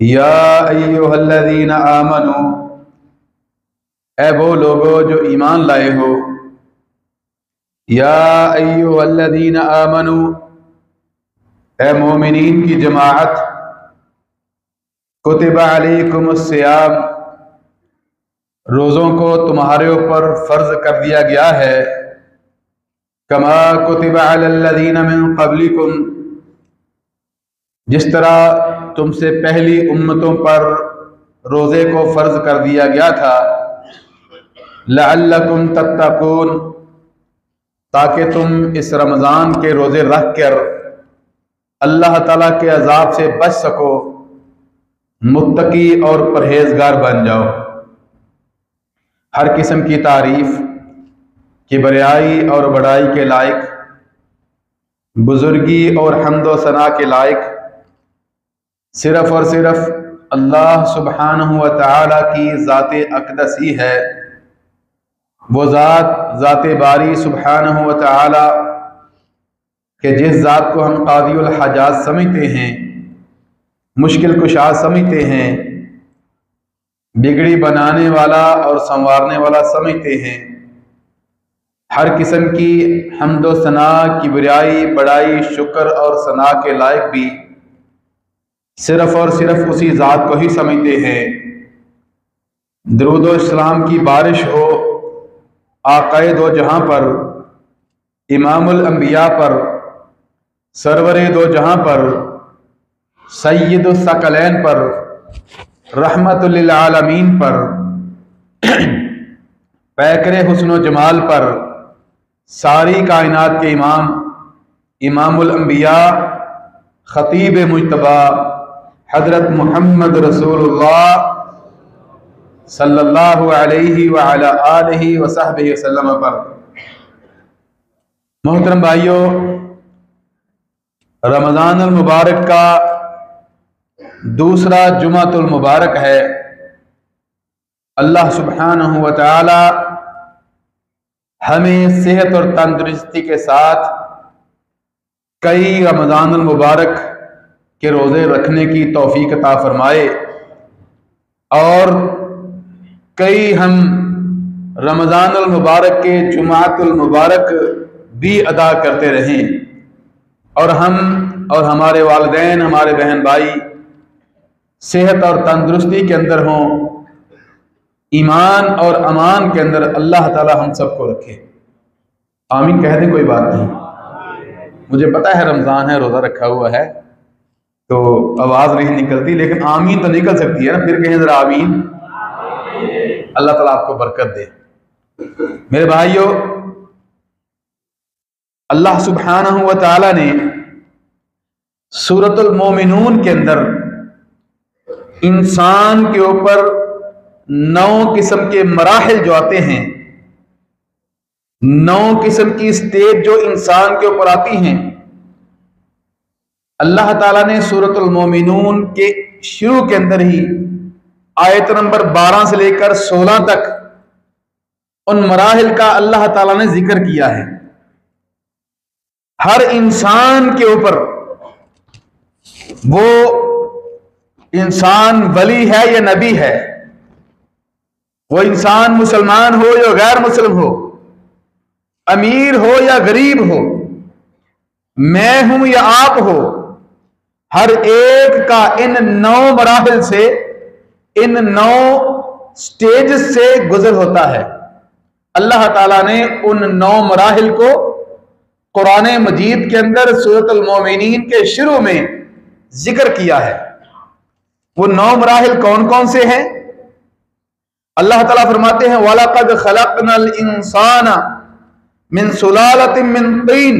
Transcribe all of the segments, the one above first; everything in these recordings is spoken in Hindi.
या अय्युहल्लज़ीना आमनू ऐ वो लोगो जो ईमान लाए हो या अय्युहल्लज़ीना आमनू ऐ मोमिनीन की जमाअत कुतिबा अलैकुमुस्सियाम रोज़ों को तुम्हारे ऊपर फ़र्ज़ कर दिया गया है कमा कुतिबा अलल्लज़ीना मिन क़ब्लिकुम जिस तरह तुमसे पहली उम्मतों पर रोज़े को फ़र्ज़ कर दिया गया था लअल्लकुम तत्तकून ताकि तुम इस रमज़ान के रोज़े रख कर अल्लाह ताला के अज़ाब से बच सको मुत्तकी और परहेज़गार बन जाओ। हर किस्म की तारीफ़ किबरियाई और बड़ाई के लायक बुज़ुर्गी और हम्द व सना के लायक सिर्फ़ और सिर्फ़ अल्लाह सुब्हानहु व तआला की ज़ाते अक़दस ही है। वो ज़ाते बारी सुब्हानहु व तआला कि जिस ज़ात को हम क़ादियुल हाजात समझते हैं, मुश्किल कुशा समझते हैं, बिगड़ी बनाने वाला और संवारने वाला समझते हैं, हर किस्म की हम्द व सना किबरियाई बड़ाई शुक्र और सना के लायक भी सिर्फ़ और सिर्फ उसी ज़ात को ही समझते हैं। दरूद व इस्लाम की बारिश हो आक़ाए दो जहां पर इमामुल अंबिया पर, सरवरे दो जहां पर, सय्यदुस सकलैन पर, रहमतुल लिल आलमीन पर, पैकरे हुस्न जमाल पर, सारी कायनात के इमाम इमामुल अंबिया खतीब मुजतबा हजरत मोहम्मद रसूलुल्लाह सल्लल्लाहु अलैहि व अला आलिहि व सहबिहि वसल्लम पर। मोहतरम भाइयों, रमज़ान अल मुबारक का दूसरा जुमातुल मुबारक है। अल्लाह सुब्हानहु व तआला हमें सेहत और तंदुरुस्ती के साथ कई रमज़ान अल मुबारक के रोज़े रखने की तौफीक अता फरमाए और कई हम रमज़ान अल मुबारक के जुमातुल मुबारक भी अदा करते रहें और हम और हमारे वालिदैन, हमारे बहन भाई सेहत और तंदुरुस्ती के अंदर हों, ईमान और अमान के अंदर अल्लाह ताला हम सबको रखे। आमीन कह दें, कोई बात नहीं। मुझे पता है रमज़ान है, रोज़ा रखा हुआ है तो आवाज़ नहीं निकलती, लेकिन आमीन तो निकल सकती है ना। फिर कहें जरा आमीन। अल्लाह ताला आपको बरकत दे। मेरे भाइयों, अल्लाह सुब्हानहु व तआला ने सूरतुल मोमिनून के अंदर इंसान के ऊपर 9 किस्म के मराहिल जो आते हैं, 9 किस्म की स्टेज जो इंसान के ऊपर आती हैं, अल्लाह ताला ने सूरतुल मोमिनून के शुरू के अंदर ही आयत नंबर 12 से लेकर 16 तक उन मराहिल का अल्लाह ताला ने जिक्र किया है। हर इंसान के ऊपर, वो इंसान वली है या नबी है, वो इंसान मुसलमान हो या गैर मुस्लिम हो, अमीर हो या गरीब हो, मैं हूं या आप हो, हर एक का इन 9 मराहिल से, इन 9 स्टेज से गुजर होता है। अल्लाह ताला ने उन 9 मराहिल को कुरान मजीद के अंदर सूरतुल मोमिनीन के शुरू में जिक्र किया है। वो 9 मराहिल कौन कौन से हैं? अल्लाह ताला फरमाते हैं, वलक़द खलक़नल इंसाना मिन सुलालतिन मिन तीन।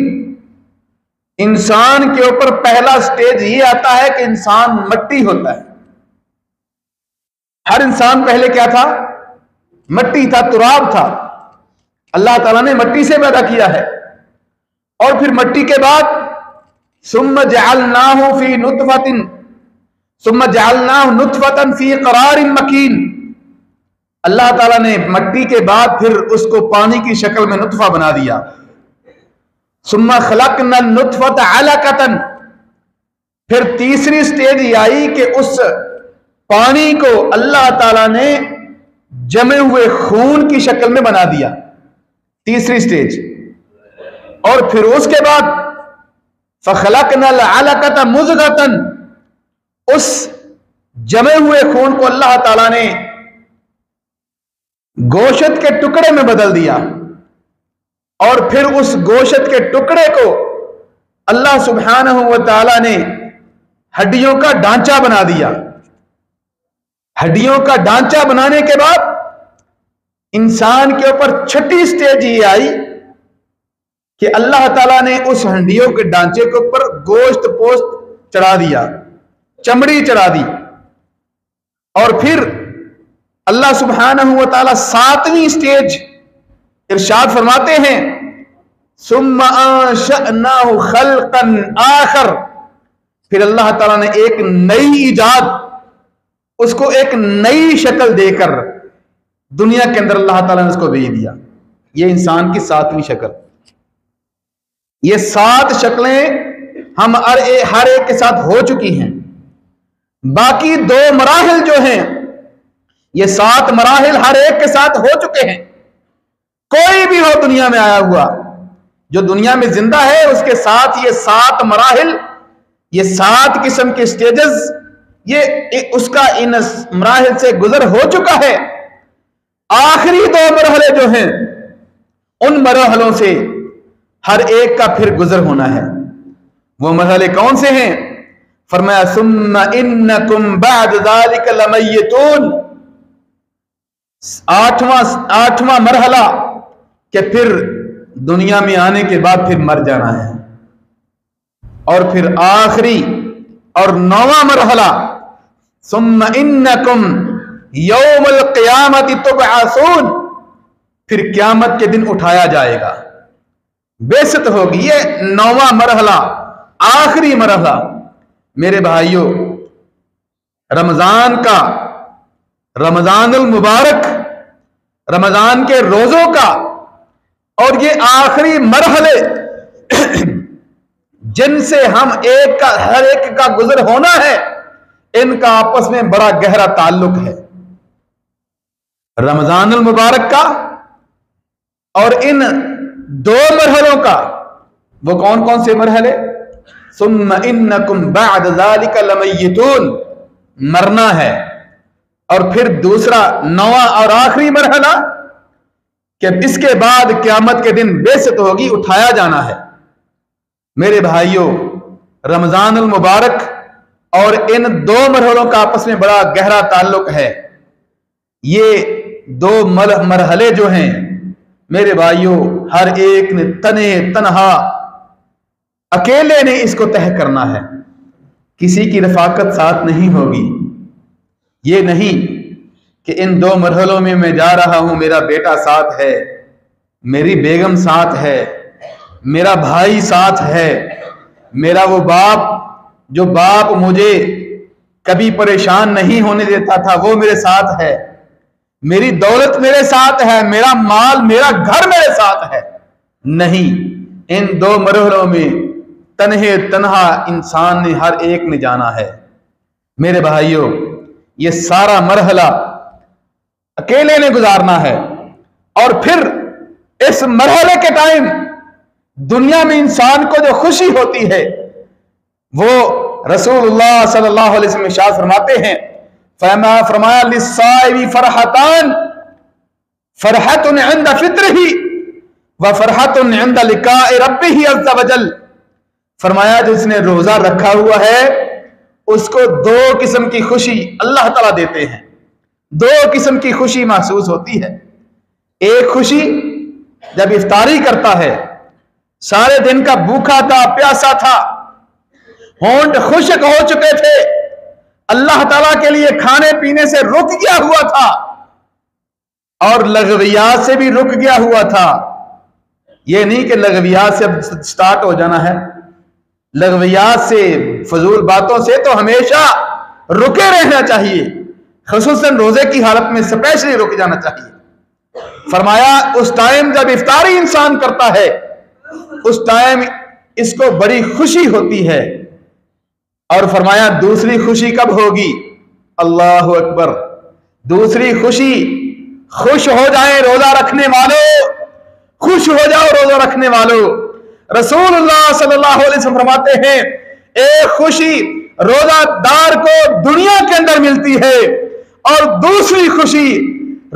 इंसान के ऊपर पहला स्टेज ये आता है कि इंसान मट्टी होता है। हर इंसान पहले क्या था? मट्टी था, तुराब था। अल्लाह ताला ने मट्टी से पैदा किया है और फिर मट्टी के बाद सुम्मा जअलनाहु फी नुतफतिन, सुम्मा जअलनाहु नुतफतन फी क़रारिन मकीन। अल्लाह ताला ने मट्टी के बाद फिर उसको पानी की शक्ल में नुतफा बना दिया। सुम्मा खलक़ना नुतफत अलक़तन, फिर तीसरी स्टेज ये आई कि उस पानी को अल्लाह ताला ने जमे हुए खून की शक्ल में बना दिया, तीसरी स्टेज। और फिर उसके बाद फ़ख़लक़नल अलक़त मुज़ग़तन, उस जमे हुए खून को अल्लाह ताला ने गोश्त के टुकड़े में बदल दिया और फिर उस गोश्त के टुकड़े को अल्लाह सुब्हानहु व तआला ने हड्डियों का ढांचा बना दिया। हड्डियों का ढांचा बनाने के बाद इंसान के ऊपर छठी स्टेज ये आई कि अल्लाह ताला ने उस हड्डियों के ढांचे के ऊपर गोश्त पोस्ट चढ़ा दिया, चमड़ी चढ़ा दी। और फिर अल्लाह सुब्हानहु व तआला 7वीं स्टेज इरशाद फरमाते हैं, सुम्मा अंशअनाहु खल्क़न आखर, फिर अल्लाह ताला ने एक नई इजाद, उसको एक नई शक्ल देकर दुनिया के अंदर अल्लाह ताला ने उसको भेज दिया। ये इंसान की 7वीं शक्ल। ये 7 शक्लें हम हर एक के साथ हो चुकी हैं। बाकी 2 मराहिल जो हैं, ये 7 मराहिल हर एक के साथ हो चुके हैं। कोई भी हो दुनिया में आया हुआ, जो दुनिया में जिंदा है, उसके साथ ये 7 मराहिल, ये 7 किस्म के स्टेजेस, ये उसका इन मराहिल से गुजर हो चुका है। आखिरी 2 मरहले जो हैं, उन मरहलों से हर एक का फिर गुजर होना है। वो मरहले कौन से हैं? फरमाया सुम्मा इन्नकुम बअद ज़ालिका लमय्यतून। आठवां मरहला कि फिर दुनिया में आने के बाद फिर मर जाना है। और फिर आखिरी और 9वां मरहला सुम्मा इन्नकुम यौमुल क़ियामति तुबअसून। फिर क़यामत के दिन उठाया जाएगा, बेइज्जत होगी। ये 9वां मरहला, आखिरी मरहला। मेरे भाइयों, रमजान का, रमजानुल मुबारक, रमजान के रोजों का और ये आखिरी मरहले जिनसे हम हर एक का गुजर होना है, इनका आपस में बड़ा गहरा ताल्लुक है। रमजानुल मुबारक का और इन 2 मरहलों का। वो कौन कौन से मरहले? सुम्मा इन्नकुम बअद ज़ालिका लमय्यतून, मरना है। और फिर दूसरा 9वां और आखिरी मरहला कि इसके बाद क़यामत के दिन बेइज्जत होगी, उठाया जाना है। मेरे भाइयों, रमजानुल मुबारक और इन 2 मरहलों का आपस में बड़ा गहरा ताल्लुक है। ये 2 मरहले जो हैं मेरे भाइयों, हर एक ने तन्हा अकेले ने इसको तय करना है, किसी की रफाकत साथ नहीं होगी। ये नहीं कि इन 2 मरहलों में मैं जा रहा हूं, मेरा बेटा साथ है, मेरी बेगम साथ है, मेरा भाई साथ है, मेरा वो बाप जो बाप मुझे कभी परेशान नहीं होने देता था वो मेरे साथ है, मेरी दौलत मेरे साथ है, मेरा माल, मेरा घर मेरे साथ है। नहीं, इन 2 मरहलों में तन्हा इंसान ने, हर एक ने जाना है। मेरे भाइयों, ये सारा मरहला अकेले ने गुजारना है। और फिर इस मरहले के टाइम दुनिया में इंसान को जो खुशी होती है वो रसूलुल्लाह सल्लल्लाहु अलैहि वसल्लम इरशाद फरमाते हैं, फरमाया लिस्साइबी फरहतान, फरहतुन इंद फित्रिही व फरहतुन इंद लिकाए रब्बिही अज़्ज़ वजल। फरमाया जिसने रोजा रखा हुआ है उसको 2 किस्म की खुशी अल्लाह ताला देते हैं। 2 किस्म की खुशी महसूस होती है। एक खुशी जब इफ्तारी करता है, सारे दिन का भूखा था, प्यासा था, होंठ खुश्क हो चुके थे, अल्लाह ताला के लिए खाने पीने से रुक गया हुआ था और लगवियात से भी रुक गया हुआ था। यह नहीं कि लगवियात से अब स्टार्ट हो जाना है, लगवियात से, फजूल बातों से तो हमेशा रुके रहना चाहिए, खुसूसन रोजे की हालत में स्पेशली रुक जाना चाहिए। फरमाया उस टाइम जब इफ्तारी इंसान करता है उस टाइम इसको बड़ी खुशी होती है। और फरमाया दूसरी खुशी कब होगी? अल्लाह अकबर। दूसरी खुशी, खुश हो जाए रोजा रखने वालों, खुश हो जाओ रोजा रखने वालों। रसूलुल्लाह सल्लल्लाहु अलैहि वसल्लम फरमाते हैं, एक खुशी रोजादार को दुनिया के अंदर मिलती है और दूसरी खुशी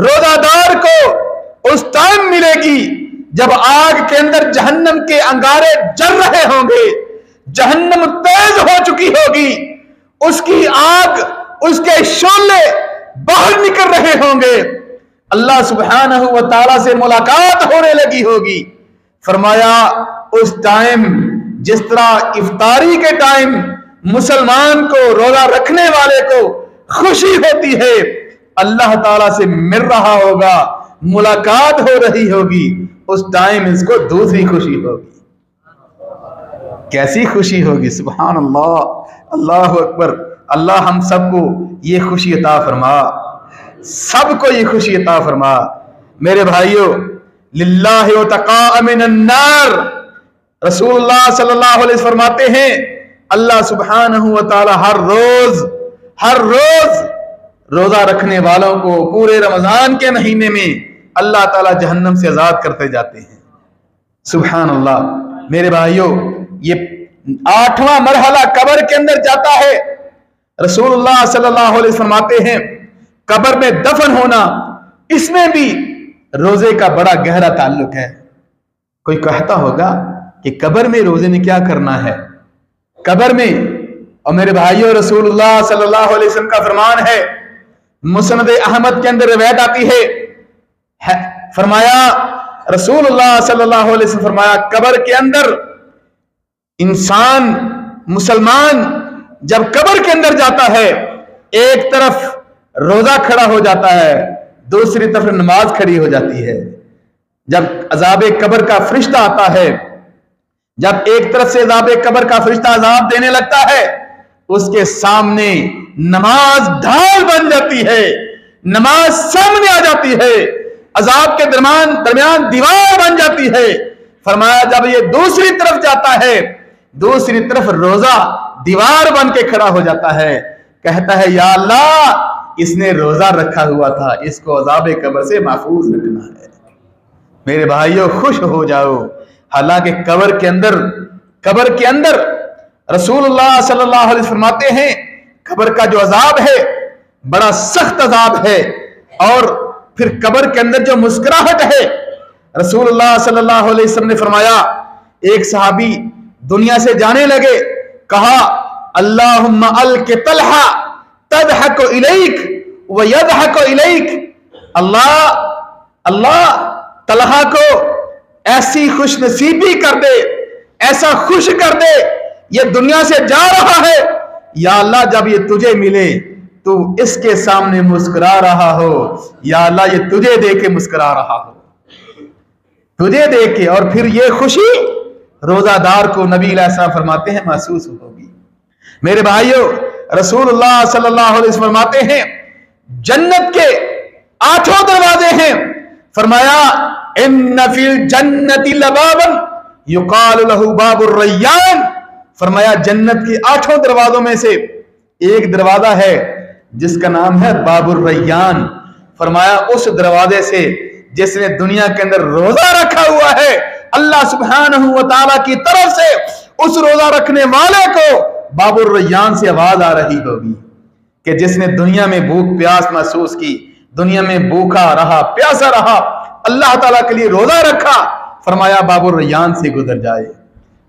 रोजादार को उस टाइम मिलेगी जब आग के अंदर जहन्नम के अंगारे जल रहे होंगे, जहन्नम तेज हो चुकी होगी, उसकी आग, उसके शोले बाहर निकल रहे होंगे, अल्लाह सुब्हानहू व तआला से मुलाकात होने लगी होगी। फरमाया उस टाइम जिस तरह इफ्तारी के टाइम मुसलमान को, रोजा रखने वाले को खुशी होती है, अल्लाह ताला से मिल रहा होगा, मुलाकात हो रही होगी, उस टाइम इसको दूसरी खुशी होगी। कैसी खुशी होगी? सुभान अल्लाह, अल्लाह अकबर। अल्लाह हम सबको ये खुशी अता फरमा, सबको ये खुशी अता फरमा। मेरे भाइयों, लिल्लाहि व तक़ा मिनन नार, रसूलुल्लाह सल्लल्लाहु अलैहि वसल्लम फरमाते हैं अल्लाह सुब्हानहू व तआला हर रोज रोजा रखने वालों को पूरे रमजान के महीने में अल्लाह ताला जहन्नम से आजाद करते जाते हैं। सुभान अल्लाह। मेरे भाइयों, ये 8वां मरहला कब्र के अंदर जाता है। रसूलुल्लाह सल्लल्लाहु अलैहि वसल्लम फरमाते हैं कब्र में दफन होना, इसमें भी रोजे का बड़ा गहरा ताल्लुक है। कोई कहता होगा कि कब्र में रोजे ने क्या करना है, कब्र में। और मेरे भाइयों, रसूलुल्लाह सल्लल्लाहु अलैहि वसल्लम का फरमान है, मुस्नद अहमद के अंदर रिवायत आती है, फरमाया रसूलुल्लाह सल्लल्लाहु अलैहि वसल्लम फरमाया, कब्र के अंदर इंसान मुसलमान जब कब्र के अंदर जाता है, एक तरफ रोजा खड़ा हो जाता है, दूसरी तरफ नमाज खड़ी हो जाती है। जब अजाबे कब्र का फरिश्ता आता है, जब एक तरफ से अजाबे कब्र का फरिश्ता अजाब देने लगता है, उसके सामने नमाज ढाल बन जाती है, नमाज सामने आ जाती है, अजाब के दरमियान दीवार बन जाती है। फरमाया जब ये दूसरी तरफ जाता है, दूसरी तरफ रोजा दीवार बन के खड़ा हो जाता है, कहता है या अल्लाह, इसने रोजा रखा हुआ था, इसको अजाबे कब्र से महफूज रखना है। मेरे भाइयों, खुश हो जाओ। हालांकि कब्र के अंदर रसूलुल्लाह सल्लल्लाहु अलैहि वसल्लम फरमाते हैं, कब्र का जो अजाब है बड़ा सख्त अजाब है। और फिर कब्र के अंदर जो मुस्कुराहट है, रसूलुल्लाह सल्लल्लाहु अलैहि वसल्लम ने फरमाया, एक सहाबी दुनिया से जाने लगे, कहा अल्लाहुम्मा अलके तलहा तदहकु इलैक व यदहकु इलैक, अल्लाह अल्लाह तलहा को ऐसी खुश नसीबी कर दे, ऐसा खुश कर दे, ये दुनिया से जा रहा है, या अल्लाह जब ये तुझे मिले तू इसके सामने मुस्कुरा रहा हो, या अल्लाह ये तुझे देख के मुस्कुरा रहा हो, तुझे देख के। और फिर ये खुशी रोजादार को नबी अलैहिस्सलाम फरमाते हैं महसूस होगी। मेरे भाइयों, रसूलुल्लाह सल्लल्लाहु अलैहि वसल्लम फरमाते हैं, जन्नत के 8 दरवाजे हैं। फरमाया इन्ना फिल जन्नति लबाबन युकाल लहू बाबुर रय्यान, फरमाया जन्नत के 8 दरवाजों में से एक दरवाजा है जिसका नाम है बाबुर रय्यान। फरमाया उस दरवाजे से जिसने दुनिया के अंदर रोजा रखा हुआ है, अल्लाह सुब्हानहू व तआला की तरफ से उस रोजा रखने वाले को बाबुर रय्यान से आवाज आ रही होगी कि जिसने दुनिया में भूख प्यास महसूस की, दुनिया में भूखा रहा, प्यासा रहा, अल्लाह ताला के लिए रोजा रखा, फरमाया बाबुर रय्यान से गुजर जाए।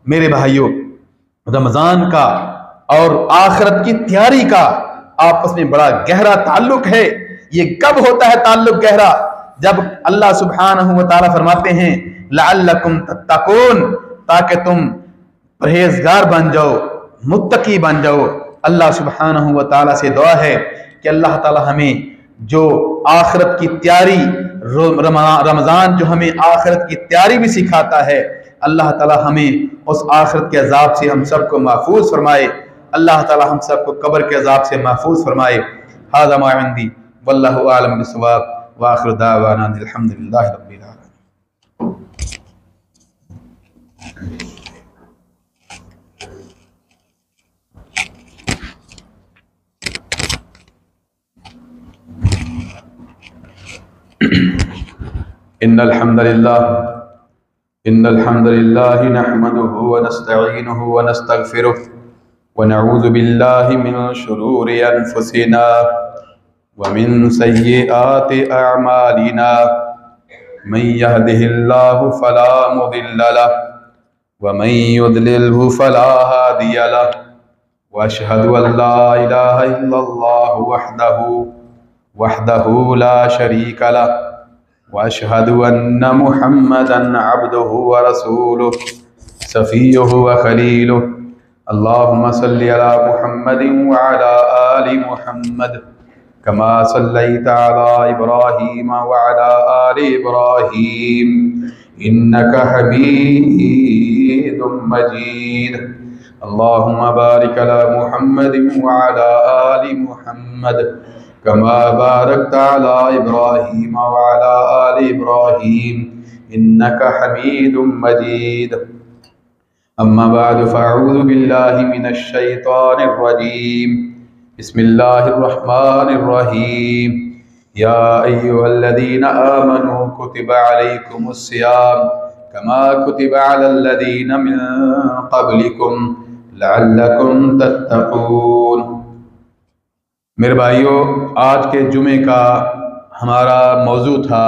मेरे भाइयों, रमजान का और आखिरत की तैयारी का आपस में बड़ा गहरा ताल्लुक है। ये कब होता है ताल्लुक गहरा? जब अल्लाह सुब्हानहू व तआला फरमाते हैं लअल्लकुम तत्तकून, ताकि तुम परहेजगार बन जाओ, मुत्तकी बन जाओ। अल्लाह सुब्हानहू व तआला से दुआ है कि अल्लाह ताला हमें जो आखिरत की तैयारी, रमजान जो हमें आखिरत की तैयारी भी सिखाता है, अल्लाह ताला हमें उस आखिरत के अजाब से हम सबको महफूज फरमाए। अल्लाह ताला हम सबको कब्र के अजाब से महफूज फरमाए। हाज़ा मा इंदी वल्लाहु आलम बिस्सवाब व आखिरु दावाना अल्हम्दुलिल्लाहि रब्बिल आलमीन। इन्नल हम्दुलिल्लाह नहमदुहु व नस्तईनुहु व नस्तगफिरुहु व नऊज़ु बिल्लाहि मिन शुरूरि अनफुसिना व मिन सय्यिआति अअमालिना मन यहदिहिल्लाहु फला मुदिल्ल लहु व मन युद्लिलहु फला हादिय लहु व अशहदु अन ला इलाहा इल्लल्लाहु वहदहु ला शरीक लहु व अशहदु अन्न मुहम्मदन अब्दुहु व रसूलुहु सफ़ियुहु व खलीलुहु। अल्लाहुम्मा सल्लि अला मुहम्मदिन व अला आलि मुहम्मद कमा सल्लैता अला इब्राहीम व अला आलि इब्राहीम इन्नका हमीदुम मजीद। अल्लाहुम्मा बारिक अला मुहम्मदिन व अला आलि मुहम्मद कमा बारकता अला इब्राहीम व अला आलि इब्राहीम इन्नका हमीदुम मजीद। अम्मा बाद फ़अऊज़ु बिल्लाहि मिनश शैतानिर रजीम। बिस्मिल्लाहिर रहमानिर रहीम। या अय्युहल्लज़ीना आमनू कुतिबा अलैकुमुस सियाम कमा कुतिबा अलल्लज़ीना मिन क़ब्लिकुम लअल्लकुम तत्तक़ून। मेरे भाइयों, आज के जुमे का हमारा मौजू था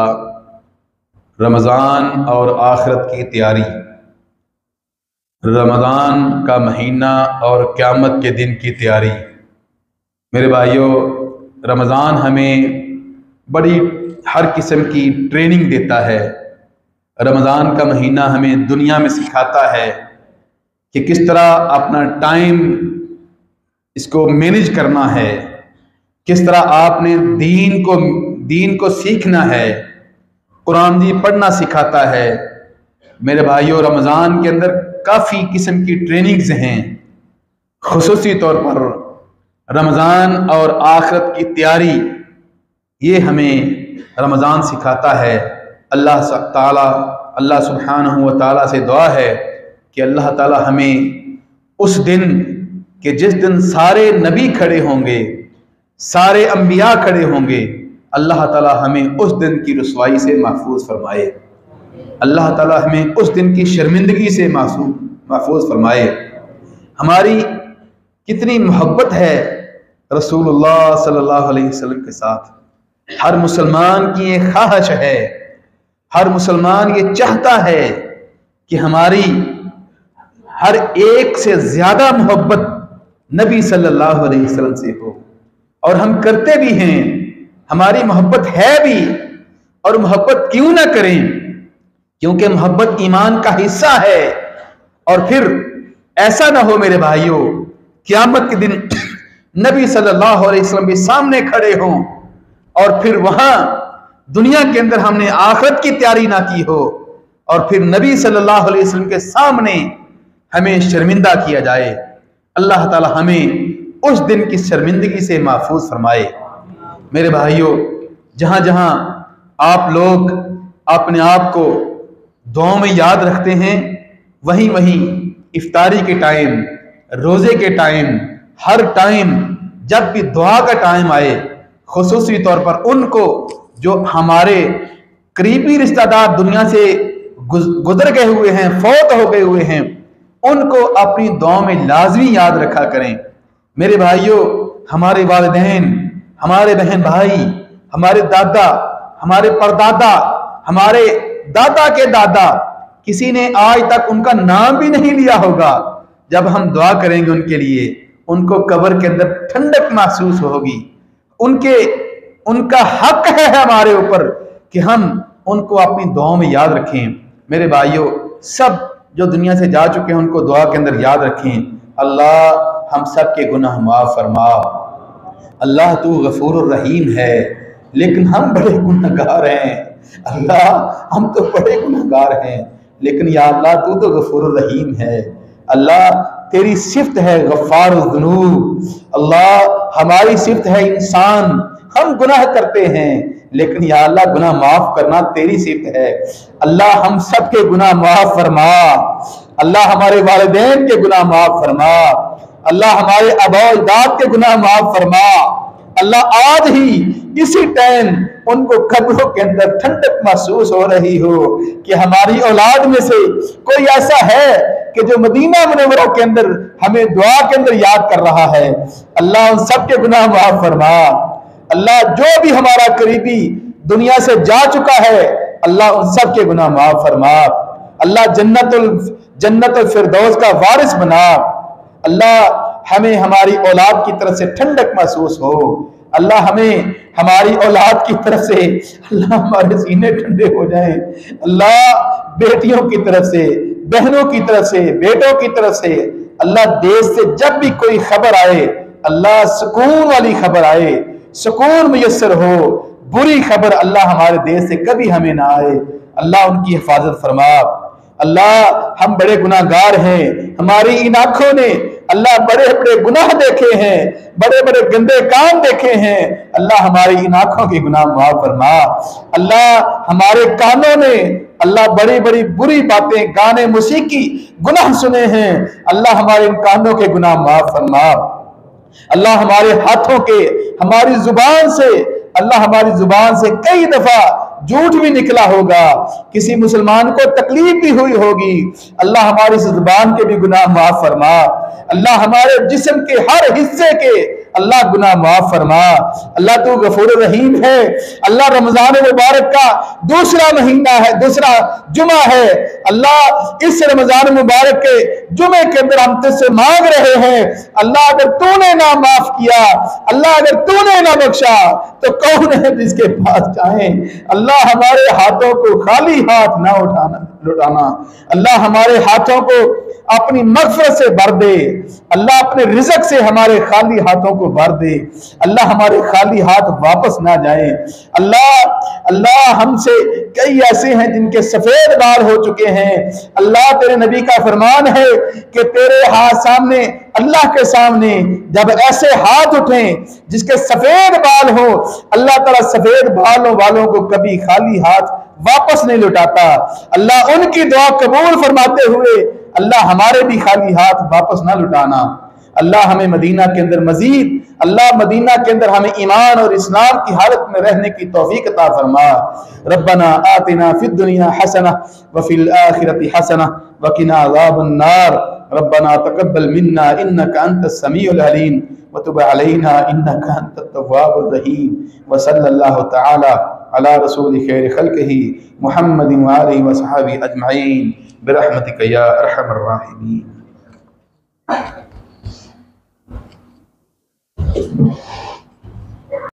रमज़ान और आखिरत की तैयारी। रमज़ान का महीना और क़यामत के दिन की तैयारी। मेरे भाइयों, रमज़ान हमें बड़ी हर किस्म की ट्रेनिंग देता है। रमज़ान का महीना हमें दुनिया में सिखाता है कि किस तरह अपना टाइम इसको मैनेज करना है, किस तरह आपने दीन को सीखना है। कुरान जी पढ़ना सिखाता है। मेरे भाइयों, रमज़ान के अंदर काफ़ी किस्म की ट्रेनिंग्स हैं। खुसूसी तौर पर रमज़ान और आखिरत की तैयारी, ये हमें रमज़ान सिखाता है। अल्लाह सुब्हानहू व तआला से दुआ है कि अल्लाह ताला हमें उस दिन कि जिस दिन सारे नबी खड़े होंगे, सारे अंबिया खड़े होंगे, अल्लाह ताला हमें उस दिन की रुसवाई से महफूज फरमाए। अल्लाह ताला हमें उस दिन की शर्मिंदगी से महफूज फरमाए। हमारी कितनी मोहब्बत है रसूलुल्लाह सल्लल्लाहु अलैहि वसल्लम के साथ। हर मुसलमान की ये ख्वाहिश है, हर मुसलमान ये चाहता है कि हमारी हर एक से ज्यादा मोहब्बत नबी सल्लल्लाहु अलैहि वसल्लम से हो, और हम करते भी हैं। हमारी मोहब्बत है भी, और मोहब्बत क्यों ना करें, क्योंकि मोहब्बत ईमान का हिस्सा है। और फिर ऐसा ना हो मेरे भाइयों, क़यामत के दिन नबी सल्लल्लाहु अलैहि वसल्लम के सामने खड़े हों और फिर वहां दुनिया के अंदर हमने आखिरत की तैयारी ना की हो, और फिर नबी सल्लल्लाहु अलैहि वसल्लम के सामने हमें शर्मिंदा किया जाए। अल्लाह ताला हमें उस दिन की शर्मिंदगी से महफूज फरमाए। मेरे भाइयों, जहां जहां आप लोग अपने आप को दुआओं में याद रखते हैं, वहीं वहीं इफ्तारी के टाइम, रोजे के टाइम, हर टाइम जब भी दुआ का टाइम आए, खुसूसी तौर पर उनको जो हमारे करीबी रिश्तेदार दुनिया से गुजर गए हुए हैं, फौत हो गए हुए हैं, उनको अपनी दुआ में लाजमी याद रखा करें। मेरे भाइयों, हमारे वालिदैन, हमारे बहन भाई, हमारे दादा, हमारे परदादा, हमारे दादा के दादा, किसी ने आज तक उनका नाम भी नहीं लिया होगा। जब हम दुआ करेंगे उनके लिए, उनको कब्र के अंदर ठंडक महसूस होगी। उनका हक है हमारे ऊपर कि हम उनको अपनी दुआओं में याद रखें। मेरे भाइयों, सब जो दुनिया से जा चुके हैं उनको दुआ के अंदर याद रखें। अल्लाह हम सब के गुनाह माफ फरमा। अल्लाह तू गफूरुर रहीम है, लेकिन हम बड़े गुनहगार हैं। अल्लाह हम तो बड़े गुनहगार हैं, लेकिन या अल्लाह तू तो गफूरुर रहीम है। अल्लाह तेरी सिफ्त है गफ्फारुज़ ज़ुनूब। अल्लाह हमारी सिफ्त है इंसान, हम गुनाह करते हैं, लेकिन या अल्लाह गुनाह माफ करना तेरी सिफ्त है। अल्लाह हम सब के गुनाह माफ फरमा। अल्लाह हमारे वालिदैन के गुनाह माफ फरमा। अल्लाह हमारे आबा अजदाद के गुनाह माफ फरमा। अल्लाह आज ही इसी टाइम उनको कब्रों के अंदर ठंडक महसूस हो रही हो कि हमारी औलाद में से कोई ऐसा है कि जो मदीना मुनव्वरा के अंदर हमें दुआ के अंदर याद कर रहा है। अल्लाह उन सब के गुनाह माफ फरमा। अल्लाह जो भी हमारा करीबी दुनिया से जा चुका है, अल्लाह उन सब के गुनाह माफ फरमा। अल्लाह जन्नतुल फिरदौस का वारिस बना। अल्लाह हमें हमारी औलाद की तरफ से ठंडक महसूस हो। अल्लाह हमें हमारी औलाद की तरफ से, अल्लाह हमारे सीने ठंडे हो जाएं। अल्लाह बेटियों की तरफ से, बहनों की तरफ से, बेटों की तरफ से, अल्लाह देश से जब भी कोई खबर आए, अल्लाह सुकून वाली खबर आए, सुकून मुयस्सर हो। बुरी खबर अल्लाह हमारे देश से कभी हमें ना आए। अल्लाह उनकी हिफाजत फरमा। अल्लाह हम बड़े गुनाहगार हैं, हमारी इन आंखों ने अल्लाह बड़े बड़े गुनाह देखे हैं, बड़े बड़े गंदे काम देखे हैं। अल्लाह हमारी इन आंखों के गुनाह माफ फरमा। अल्लाह हमारे कानों ने अल्लाह बड़ी बड़ी बुरी बातें, गाने, मौसीकी, गुनाह सुने हैं। अल्लाह हमारे इन कानों के गुनाह माफ फरमा। अल्लाह हमारे हाथों के, हमारी जुबान से, अल्लाह हमारी जुबान से कई दफा झूठ भी निकला होगा, किसी मुसलमान को तकलीफ भी हुई होगी। अल्लाह हमारी इस जुबान के भी गुनाह माफ फरमा। अल्लाह हमारे जिस्म के हर हिस्से के अल्लाह गुनाह माफ फरमा। अल्लाह तू गफूर रहीम है। अल्लाह रमजान मुबारक का दूसरा महीना है, दूसरा जुमा है। अल्लाह इस रमजान मुबारक के जुमे के अंदर हम तुझसे मांग रहे हैं। अल्लाह अगर तूने ना माफ किया, अल्लाह अगर तूने ना बख्शा, तो कौन है जिसके पास जाएं। अल्लाह हमारे हाथों को खाली हाथ ना लुटाना। अल्लाह हमारे हाथों को अपनी मग़फ़िरत से भर दे। अल्लाह अपने रिज़्क़ से हमारे खाली हाथों को भर दे। अल्लाह हमारे खाली हाथ वापस ना जाए। अल्लाह हमसे कई ऐसे हैं जिनके सफेद बाल हो चुके हैं। अल्लाह तेरे नबी का फरमान है कि तेरे हाथ सामने, अल्लाह के सामने जब ऐसे हाथ उठें जिसके सफेद बाल हो, अल्लाह ताला सफेद बालों वालों को कभी खाली हाथ वापस नहीं लौटाता। अल्लाह उनकी दुआ कबूल फरमाते हुए अल्लाह हमारे भी खाली हाथ वापस ना लुटाना। अल्लाह हमें मदीना के अंदर मजीद, अल्लाह मदीना के अंदर हमें ईमान और इस्लाम की हालत में रहने की तौफीक अता फरमा। रब्बना आतिना फिद दुनिया हसना व फिल आखिरति हसना व किना अज़ाबन नार। रब्बना तक़ब्बल मिन्ना इन्नका अंतस समीउल अलीम व तुब अलैना इन्नका अंतत तव्वाबुर रहीम। व सल्लल्लाहु तआला अला रसूल खैर खल्क़िही मुहम्मदिन व आलिहि व सहाबिही अजमईन बिरहमतिका या अरहमर राहिमीन।